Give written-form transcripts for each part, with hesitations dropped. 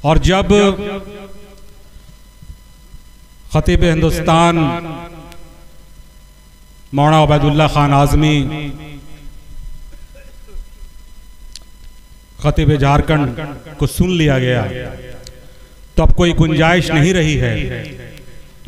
और जब खतीब हिंदुस्तान मौलाना उबैदुल्लाह खान आज़मी खतीब झारखंड को सुन लिया गया तो अब कोई गुंजाइश नहीं रही है,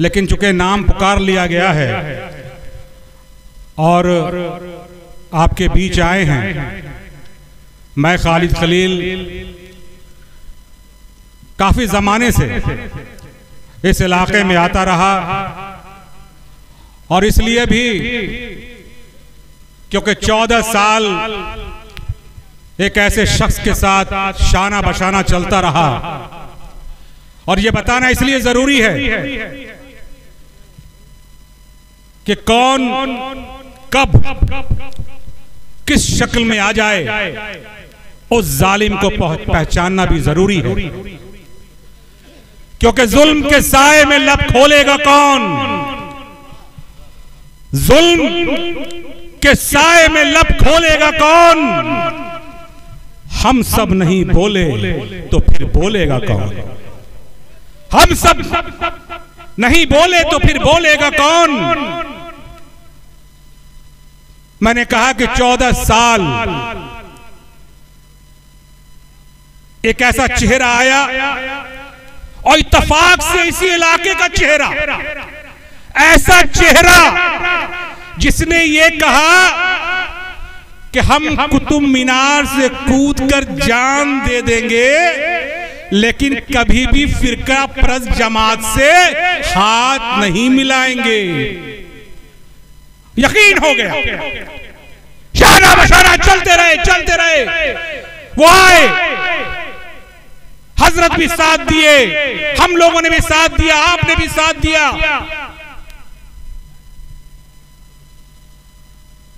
लेकिन चूंकि नाम पुकार लिया गया है और आपके बीच आए हैं, मैं खालिद खलील काफी जमाने से इस इलाके में आता रहा और इसलिए भी क्योंकि 14 साल एक ऐसे शख्स के साथ शाना बशाना चलता रहा, और ये बताना इसलिए जरूरी है कि कौन कब किस शक्ल में आ जाए उस जालिम को पहचानना भी जरूरी है, क्योंकि जुल्म के साए में लब खोलेगा कौन, जुल्म के साए में लब खोलेगा कौन, हम सब नहीं बोले तो फिर बोलेगा कौन, हम सब नहीं बोले तो फिर बोलेगा कौन। मैंने कहा कि 14 साल एक ऐसा चेहरा आया और इत्तेफाक से इसी इलाके का चेहरा, ऐसा चेहरा जिसने ये कहा कि हम कुतुब मीनार से कूदकर जान दे देंगे लेकिन कभी भी फिरका परस्त जमात से हाथ नहीं मिलाएंगे। यकीन हो गया, शाना बशाना चलते रहे, वो आए, हजरत भी साथ दिए, हम लोगों ने भी साथ दिया, आपने भी साथ दिया,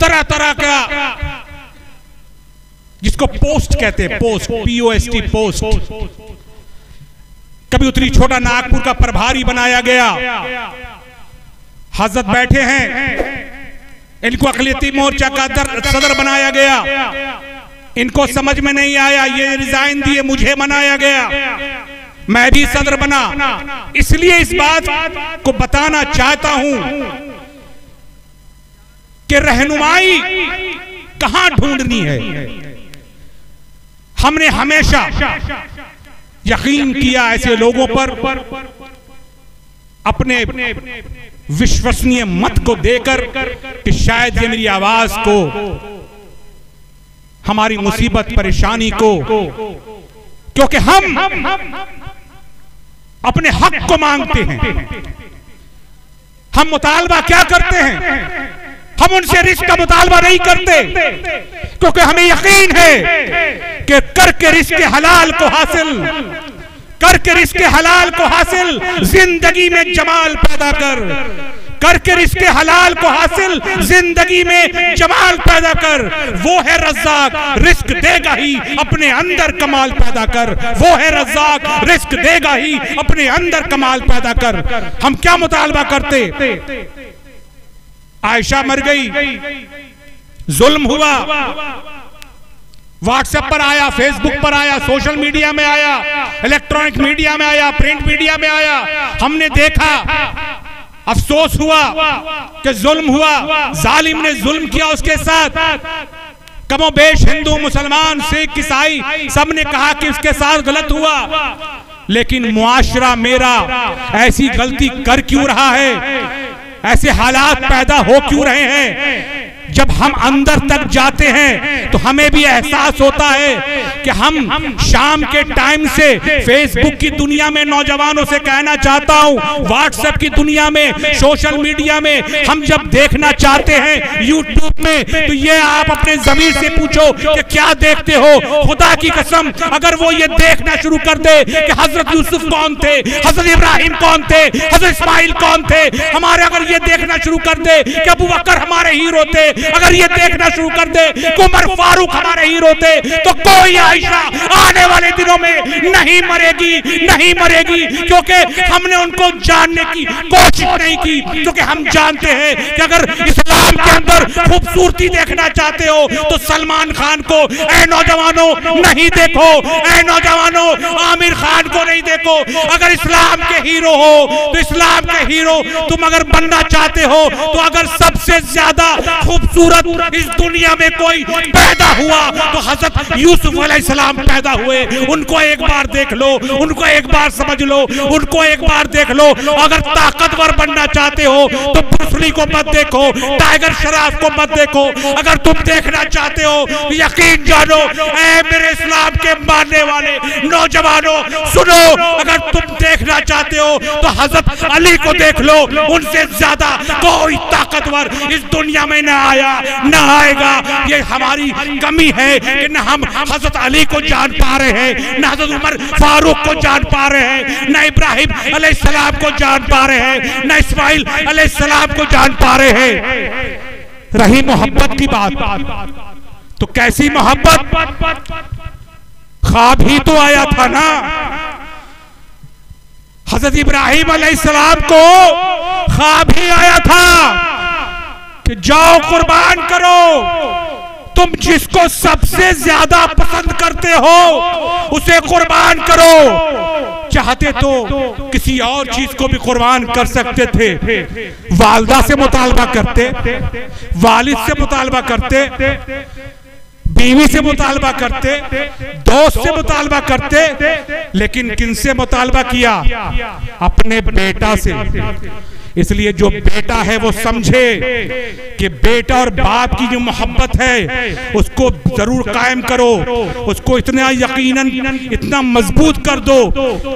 तरह तरह का जिसको पोस्ट कहते हैं, पोस्ट POST पोस्ट, कभी उतरी छोटा नागपुर का प्रभारी बनाया गया, हजरत बैठे हैं, इनको अक़लियती मोर्चा का सदर बनाया गया, इनको समझ में नहीं आया, ये रिजाइन दिए, मुझे बनाया गया, मैं भी सदर बना। इसलिए इस बात को बताना चाहता हूं कि रहनुमाई कहां ढूंढनी है। हमने हमेशा यकीन किया ऐसे लोगों पर, अपने विश्वसनीय मत को देकर कि शायद ये मेरी आवाज को, हमारी मुसीबत परेशानी को, क्योंकि हम अपने हक को मांगते हैं। हम मुतालबा क्या करते हैं, हम उनसे रिस्क का मुतालबा नहीं करते, क्योंकि हमें यकीन है कि करके रिस्क हलाल को हासिल, करके रिस्क हलाल को हासिल जिंदगी में जमाल पैदा करके रिस्क हलाल को हासिल जिंदगी में जमाल पैदा कर। वो है रज़्ज़ाक, रिस्क देगा ही अपने अंदर कमाल पैदा कर, वो है रज़्ज़ाक, रिस्क देगा ही अपने अंदर कमाल पैदा कर। हम क्या मुतालबा करते, आयशा मर गई, जुल्म हुआ, व्हाट्सएप पर आया, फेसबुक पर आया, सोशल मीडिया में आया, इलेक्ट्रॉनिक मीडिया में आया, प्रिंट मीडिया में आया, हमने देखा, अफसोस हुआ कि जुल्म हुआ, जालिम ने जुल्म किया उसके साथ। कमोबेश हिंदू, मुसलमान, सिख, ईसाई सबने कहा कि उसके साथ गलत हुआ, लेकिन मुआशरा मेरा ऐसी गलती कर क्यों रहा है, ऐसे हालात पैदा हो क्यों रहे हैं। जब हम अंदर तक जाते हैं तो हमें भी एहसास होता है कि हम शाम के टाइम से फेसबुक की दुनिया में नौजवानों से कहना चाहता हूं, व्हाट्सएप की दुनिया में, सोशल मीडिया में हम जब देखना चाहते हैं यूट्यूब में, तो ये आप अपने ज़मीर से पूछो कि क्या देखते हो। खुदा की कसम, अगर वो ये देखना शुरू कर दे कि हजरत यूसुफ कौन थे, हजरत इब्राहिम कौन थे, हजरत इस्माइल कौन थे, हमारे अगर ये देखना शुरू कर दे कि अबू बकर हमारे हीरो थे, अगर ये देखना शुरू कर दे कि उमर फारूक हमारे हीरो थे, तो कोई आयशा आने वाले दिनों में नहीं मरेगी, क्योंकि हमने उनको जानने की कोशिश नहीं की। क्योंकि हम जानते हैं कि अगर इस्लाम के अंदर खूबसूरती देखना चाहते हो तो सलमान खान को, ऐ नौजवानों नहीं देखो, ऐ नौजवानों आमिर खान को नहीं देखो। अगर इस्लाम के हीरो हो तो इस्लाम के हीरो तुम अगर बनना चाहते हो तो अगर सबसे ज्यादा खूबसूरत इस दुनिया में कोई पैदा हुआ तो हजरत यूसुफ अलैहिस्सलाम पैदा हुए। उनको एक बार देख लो, उनको एक बार समझ लो, उनको एक बार देख लो। अगर ताकतवर बनना चाहते हो तो ब्रूस ली को मत देखो, टाइगर श्रॉफ को मत देखो। अगर तुम देखना चाहते हो यकीन जानो ऐ मेरे इस्लाम के मानने वाले नौजवानों सुनो, अगर तुम देखना चाहते हो तो हजरत अली को देख लो। उनसे ज्यादा कोई ताकतवर इस दुनिया में न आया न आएगा। ये हमारी कमी है कि न हम हजरत अली को जान पा रहे हैं, न हजरत उमर फारूक को जान पा रहे हैं, न इब्राहिम अलैहिस्सलाम को जान पा रहे हैं, न इस्माइल अलैहिस्सलाम को जान पा रहे हैं। रही मोहब्बत की बात तो कैसी मोहब्बत, ख्वाब ही तो आया था ना। हजरत इब्राहिम अलैहिस्सलाम को ख्वाब ही आया था कि जाओ कुर्बान करो, तुम जिसको सबसे ज्यादा पसंद करते हो उसे कुर्बान करो। चाहते तो किसी और चीज को भी कुर्बान कर सकते थे, वालिदा से मुतालबा करते, वालिद से मुतालबा करते, बीवी से मुतालबा करते, दोस्त से मुतालबा करते, लेकिन किनसे मुतालबा किया? अपने बेटा से। इसलिए जो बेटा है वो समझे कि बेटा और बाप की जो मोहब्बत है उसको जरूर कायम करो, उसको इतना यकीनन इतना मजबूत कर दो,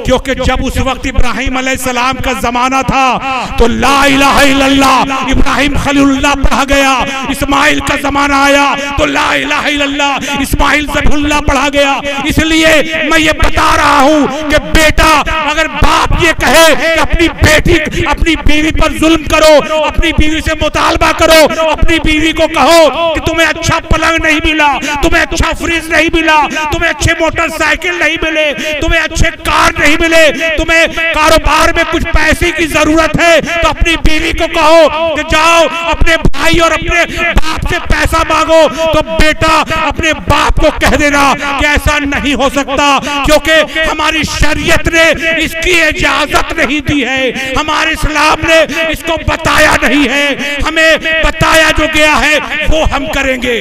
क्योंकि जब उस वक्त इब्राहिम अलैहिस्सलाम का जमाना था तो ला इलाहा इल्लल्लाह इब्राहिम खलीलुल्लाह पढ़ा गया। इस्माइल का जमाना आया तो ला इलाहा इल्लल्लाह इस्माइल ज़बीहुल्लाह पढ़ा गया। इसलिए मैं ये बता रहा हूँ कि बेटा अगर बाप ये कहे कि अपनी बेटी अपनी बीवी पर जुल्म करो, अपनी बीवी से मुतालबा करो, अपनी बीवी को कहो कि तुम्हें अच्छा पलंग नहीं मिला, तुम्हें अच्छा फ्रिज नहीं मिला, तुम्हें अच्छे मोटरसाइकिल नहीं मिले, तुम्हें अच्छे कार नहीं मिले, तुम्हें कारोबार में कुछ पैसे की जरूरत है, तो अपनी बीवी को कहो कि जाओ अपने भाई और अपने बाप से पैसा मांगो। तो बेटा अपने बाप को कह देना कि ऐसा नहीं हो सकता, क्योंकि हमारी शरीयत ने इसकी इजाजत नहीं दी है, हमारे इस्लाम ने इसको बताया नहीं है। हमें बताया जो गया है वो हम करेंगे,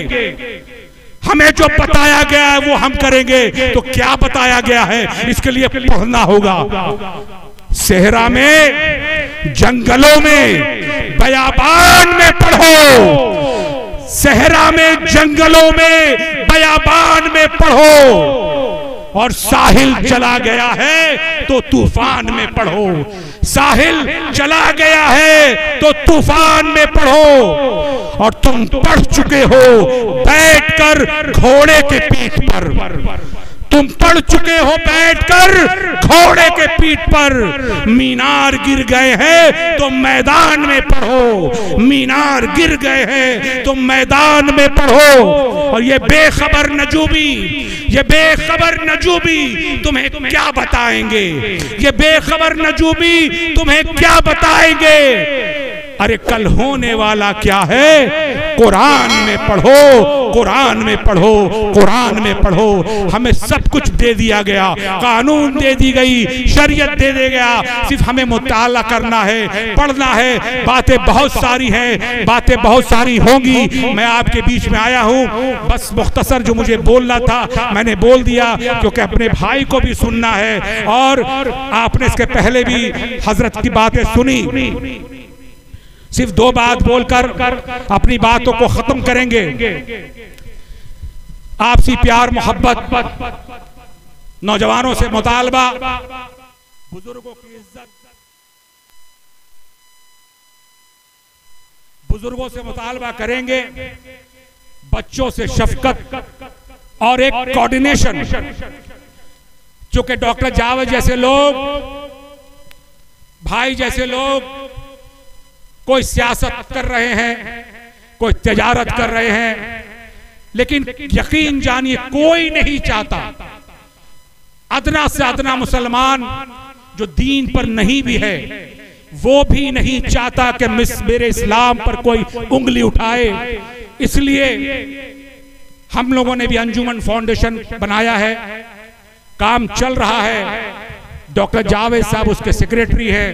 हमें जो बताया गया है वो हम करेंगे। तो क्या बताया गया है इसके लिए पढ़ना होगा। सेहरा में, जंगलों में, बयाबान में पढ़ो, सेहरा में, जंगलों में, बयाबान में पढ़ो। और साहिल चला गया है तो तूफान में पढ़ो, साहिल चला गया है तो तूफान में पढ़ो। और तुम पढ़ चुके हो बैठकर घोड़े के पीठ पर, तुम पढ़ चुके हो बैठकर घोड़े के पीठ पर। मीनार गिर गए हैं तो मैदान में पढ़ो, मीनार गिर गए हैं तो मैदान में पढ़ो। और ये बेखबर नजूबी, ये बेखबर नजूबी तुम्हें क्या बताएंगे, ये बेखबर नजूबी तुम्हें क्या बताएंगे? अरे कल होने वाला क्या है, कुरान में पढ़ो, कुरान में पढ़ो, कुरान में पढ़ो। हमें सब कुछ दे दिया गया, कानून दे दी गई, शरीयत दे दिया गया, सिर्फ हमें मुताला करना है, पढ़ना है। बातें बहुत सारी हैं, बातें बहुत सारी होंगी। मैं आपके बीच में आया हूँ, बस मुख्तसर जो मुझे बोलना था मैंने बोल दिया, क्योंकि अपने भाई को भी सुनना है और आपने इसके पहले भी हजरत की बातें सुनी। सिर्फ दो बात बोलकर अपनी बातों को खत्म करेंगे। आपसी प्यार मोहब्बत, नौजवानों से मुतालबा, बुजुर्गों की इज्जत, बुजुर्गों से मुतालबा करेंगे, बच्चों से शफकत और एक कोऑर्डिनेशन। चूंकि डॉक्टर जावेद जैसे लोग, भाई जैसे लोग कोई सियासत कर रहे हैं, कोई तिजारत कर रहे हैं, लेकिन यकीन जानिए कोई नहीं चाहता, अदना से अदना मुसलमान जो दीन पर नहीं भी है वो भी नहीं चाहता कि मेरे इस्लाम पर कोई उंगली उठाए। इसलिए हम लोगों ने भी अंजुमन फाउंडेशन बनाया है, काम चल रहा है। डॉक्टर जावेद साहब उसके सेक्रेटरी है,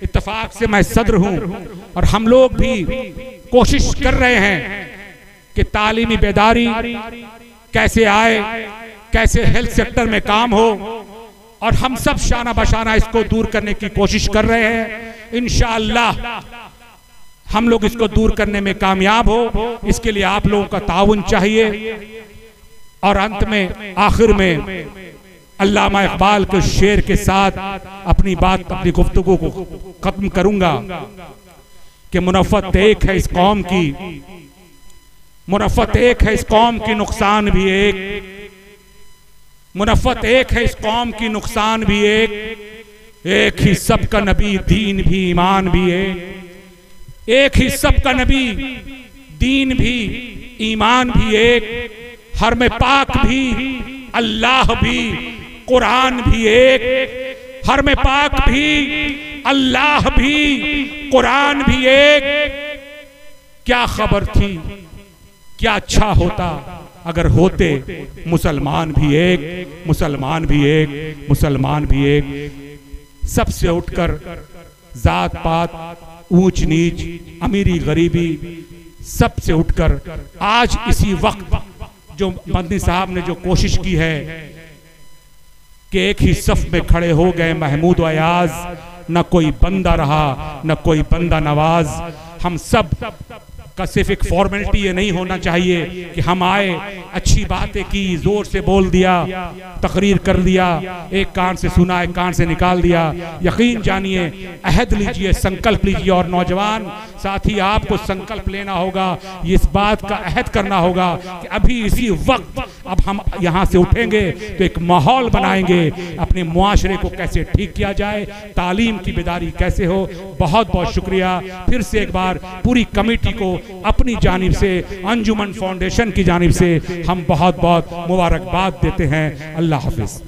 इत्तेफाक से मैं सदर हूं, और हम लोग भी कोशिश कर रहे हैं कि तालीमी बेदारी कैसे आए, कैसे हेल्थ सेक्टर में काम हो, और हम सब शाना बशाना इसको दूर करने की कोशिश कर रहे हैं। इंशाअल्लाह हम लोग इसको दूर करने में कामयाब हो, इसके लिए आप लोगों का ताउन चाहिए। और अंत में, आखिर में अल्लामा इकबाल के शेर के साथ अपनी बात, अपनी गुफ्तगू को खत्म करूंगा कि मुनफ़त एक है इस कौम की, मुनफ़त एक है इस कौम की, नुकसान भी एक। मुनफ़त एक है इस कौम की, नुकसान भी एक ही सबका नबी, दीन भी ईमान भी एक ही सबका नबी, दीन भी ईमान भी एक। हर में पाक भी, अल्लाह भी, कुरान भी एक। हर में पाक भी, अल्लाह भी, कुरान भी एक। क्या खबर थी, क्या अच्छा होता अगर होते मुसलमान भी एक, मुसलमान भी एक, मुसलमान भी एक। सबसे उठकर जात पात, ऊंच नीच, अमीरी गरीबी, सबसे उठकर आज इसी वक्त जो मदनी साहब ने जो कोशिश की है कि एक ही सफ में खड़े हो गए महमूद व अयाज, न कोई बंदा रहा न कोई बंदा नवाज। हम सब का सिर्फ एक फॉर्मेलिटी ये नहीं होना चाहिए कि हम आए, अच्छी बातें की, जोर से बोल दिया, तकरीर कर दिया, एक कान से सुना एक कान से निकाल दिया। यकीन जानिए, अहद लीजिए, संकल्प लीजिए, और नौजवान साथी आपको संकल्प लेना होगा, इस बात का अहद करना होगा कि अभी इसी वक्त अब हम यहाँ से उठेंगे तो एक माहौल बनाएंगे, अपने मुआशरे को कैसे ठीक किया जाए, तालीम की बेदारी कैसे हो। बहुत बहुत शुक्रिया फिर से एक बार पूरी कमेटी को, अपनी जानिब से, अंजुमन फाउंडेशन की जानिब से हम बहुत बहुत मुबारकबाद देते हैं। अल्लाह हाफिज।